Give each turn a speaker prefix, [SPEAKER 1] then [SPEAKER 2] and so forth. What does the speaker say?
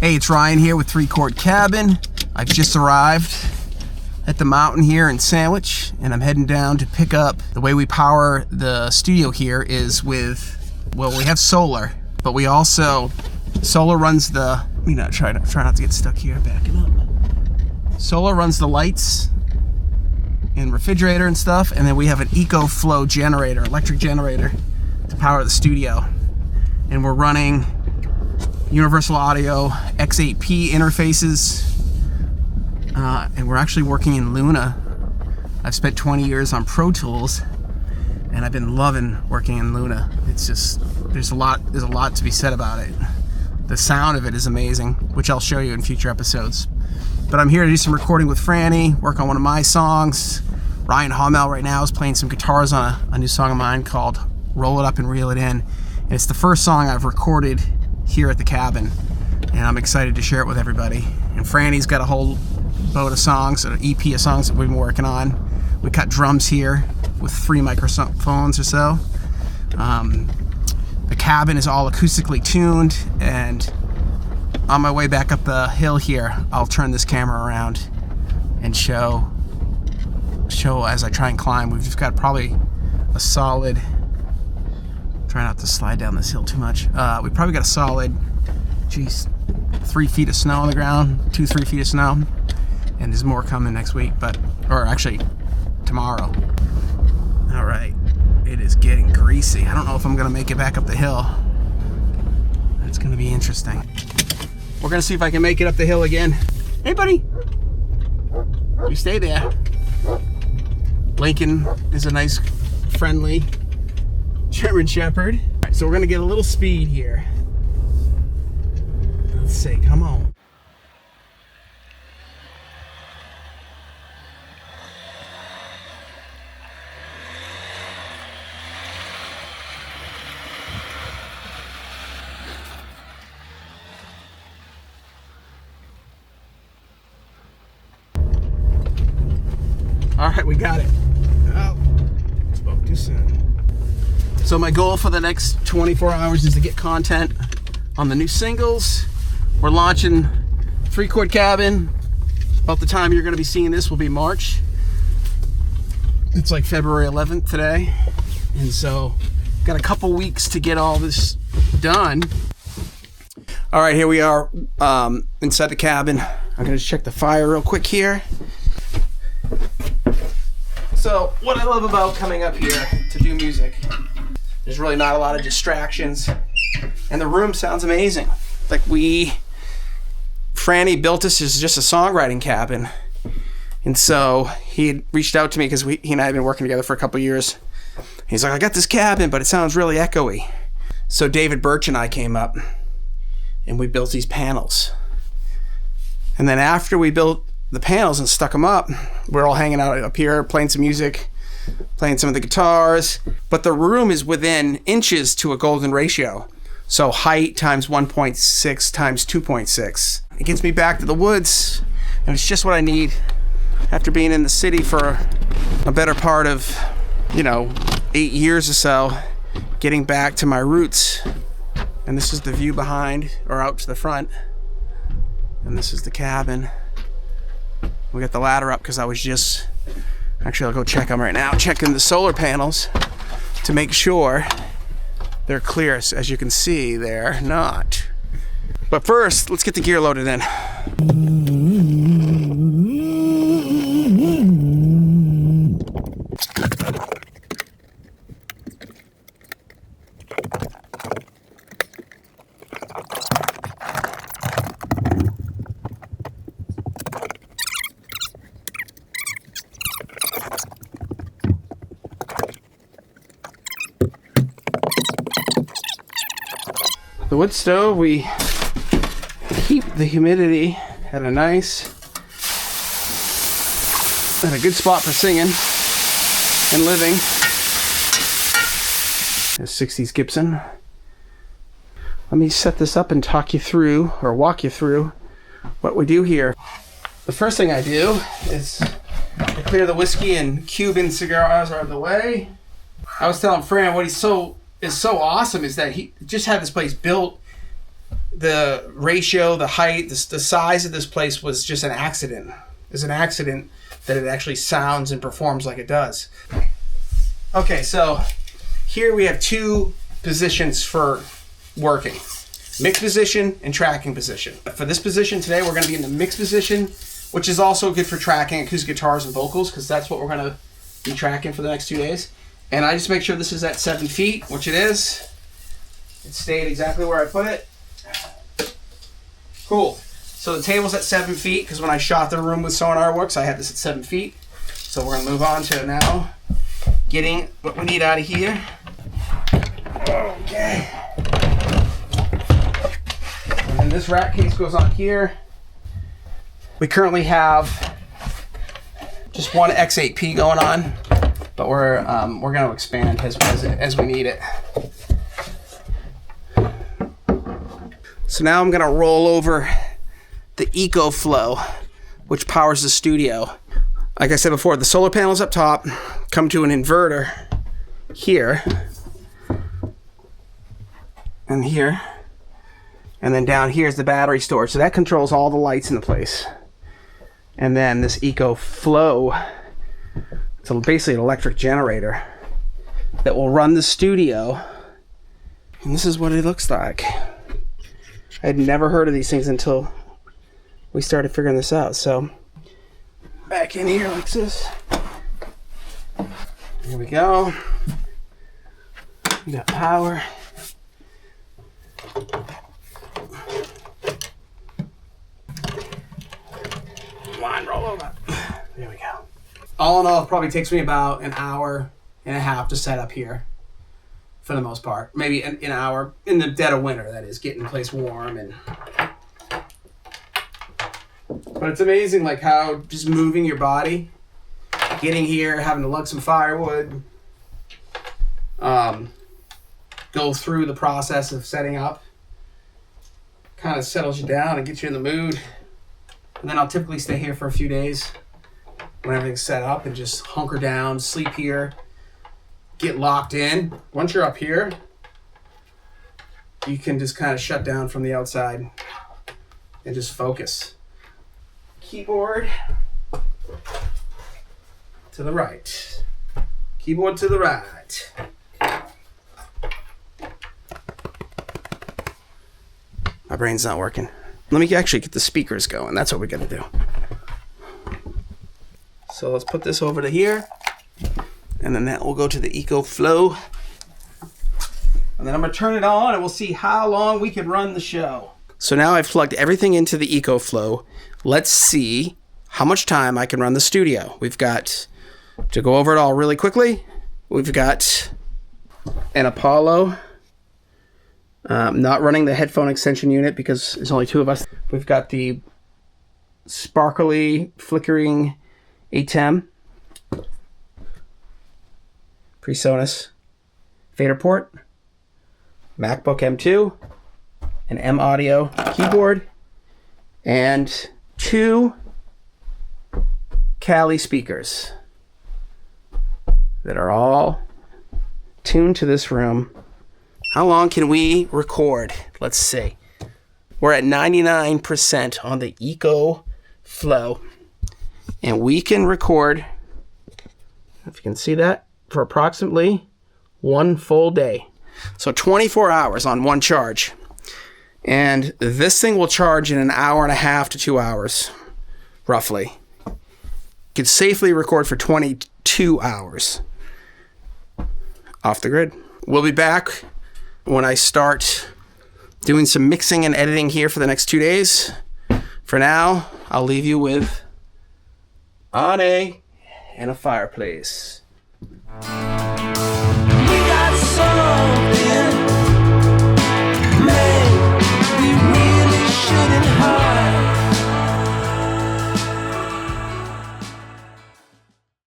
[SPEAKER 1] Hey, it's Ryan here with Three Chord Cabin. I've just arrived at the mountain here in Sandwich, and I'm heading down to pick up. The way we power the studio here is with, well, we have solar, but we also, solar runs the, try not to get stuck here, backing up. Solar runs the lights and refrigerator and stuff, and then we have an EcoFlow generator, electric generator, to power the studio. And we're running Universal Audio X8P interfaces, and we're actually working in Luna. I've spent 20 years on Pro Tools, and I've been loving working in Luna. It's just, there's a lot to be said about it. The sound of it is amazing, which I'll show you in future episodes. But I'm here to do some recording with Franny, work on one of my songs. Ryan Hammel right now is playing some guitars on a new song of mine called Roll It Up and Reel It In. And it's the first song I've recorded here at the cabin, and I'm excited to share it with everybody. And Franny's got a whole boat of songs, an EP of songs that we've been working on. We cut drums here with 3 microphones or so. The cabin is all acoustically tuned, and on my way back up the hill here, I'll turn this camera around and show as I try and climb. We've just got probably a solid, try not to slide down this hill too much. We probably got a solid, 3 feet of snow on the ground, 2-3 feet of snow, and there's more coming next week, or actually tomorrow. All right, it is getting greasy. I don't know if I'm gonna make it back up the hill. That's gonna be interesting. We're gonna see if I can make it up the hill again. Hey, buddy, you stay there. Lincoln is a nice, friendly German Shepherd. All right, so we're gonna get a little speed here. Let's see, come on. All right, we got it. Oh, spoke too soon. So my goal for the next 24 hours is to get content on the new singles. We're launching Three Chord Cabin. About the time you're going to be seeing this will be March. It's like February 11th today. And so got a couple weeks to get all this done. All right, here we are inside the cabin. I'm going to check the fire real quick here. So what I love about coming up here to do music, there's really not a lot of distractions, and the room sounds amazing. Like Franny built this as just a songwriting cabin, and so he had reached out to me because he and I have been working together for a couple of years. He's like, I got this cabin, but it sounds really echoey. So David Birch and I came up, and we built these panels. And then after we built the panels and stuck them up, we're all hanging out up here, playing some music, playing some of the guitars, but the room is within inches to a golden ratio. So height times 1.6 times 2.6. It gets me back to the woods, and it's just what I need after being in the city for a better part of, 8 years or so, getting back to my roots. And this is the view behind, or out to the front. And this is the cabin. We got the ladder up because I was just, actually I'll go check them right now, checking the solar panels to make sure they're clear. As you can see, they're not. But first, let's get the gear loaded in. The wood stove, we keep the humidity at a good spot for singing and living. A 60s Gibson. Let me set this up and walk you through what we do here. The first thing I do is I clear the whiskey and Cuban cigars out of the way. I was telling Fran what is so awesome is that he just had this place built the ratio, the height, the size of this place was just an accident. It's an accident that it actually sounds and performs like it does. Okay, so here we have two positions for working. Mix position and tracking position. For this position today, we're going to be in the mix position, which is also good for tracking acoustic guitars and vocals, because that's what we're going to be tracking for the next 2 days. And I just make sure this is at 7 feet, which it is. It stayed exactly where I put it. Cool. So the table's at 7 feet, because when I shot the room with Sonar Works, I had this at 7 feet. So we're going to move on to now getting what we need out of here. Okay. And then this rack case goes on here. We currently have just one X8P going on, but we're going to expand as we need it. So now I'm going to roll over the EcoFlow, which powers the studio. Like I said before, the solar panels up top come to an inverter here and here, and then down here is the battery storage. So that controls all the lights in the place. And then this EcoFlow, it's basically an electric generator that will run the studio. And this is what it looks like. I had never heard of these things until we started figuring this out. So back in here like this. Here we go. We got power. Come on, roll over. There we go. All in all, it probably takes me about an hour and a half to set up here, for the most part. Maybe an hour in the dead of winter, that is, getting the place warm. But it's amazing, like, how just moving your body, getting here, having to lug some firewood, go through the process of setting up, kind of settles you down and gets you in the mood. And then I'll typically stay here for a few days when everything's set up and just hunker down, sleep here, get locked in. Once you're up here, you can just kind of shut down from the outside and just focus. Keyboard to the right. Keyboard to the right. My brain's not working. Let me actually get the speakers going. That's what we gotta do. So let's put this over to here, and then that will go to the EcoFlow. And then I'm gonna turn it on and we'll see how long we can run the show. So now I've plugged everything into the EcoFlow. Let's see how much time I can run the studio. We've got, to go over it all really quickly, we've got an Apollo, not running the headphone extension unit because there's only two of us. We've got the sparkly, flickering ATEM, PreSonus fader port, MacBook M2, an M Audio keyboard, and two Cali speakers that are all tuned to this room. How long can we record? Let's see. We're at 99% on the EcoFlow, and we can record, if you can see that, for approximately 1 full day. So 24 hours on one charge. And this thing will charge in an hour and a half to 2 hours, roughly. You could safely record for 22 hours off the grid. We'll be back when I start doing some mixing and editing here for the next 2 days. For now, I'll leave you with Ane and a fireplace.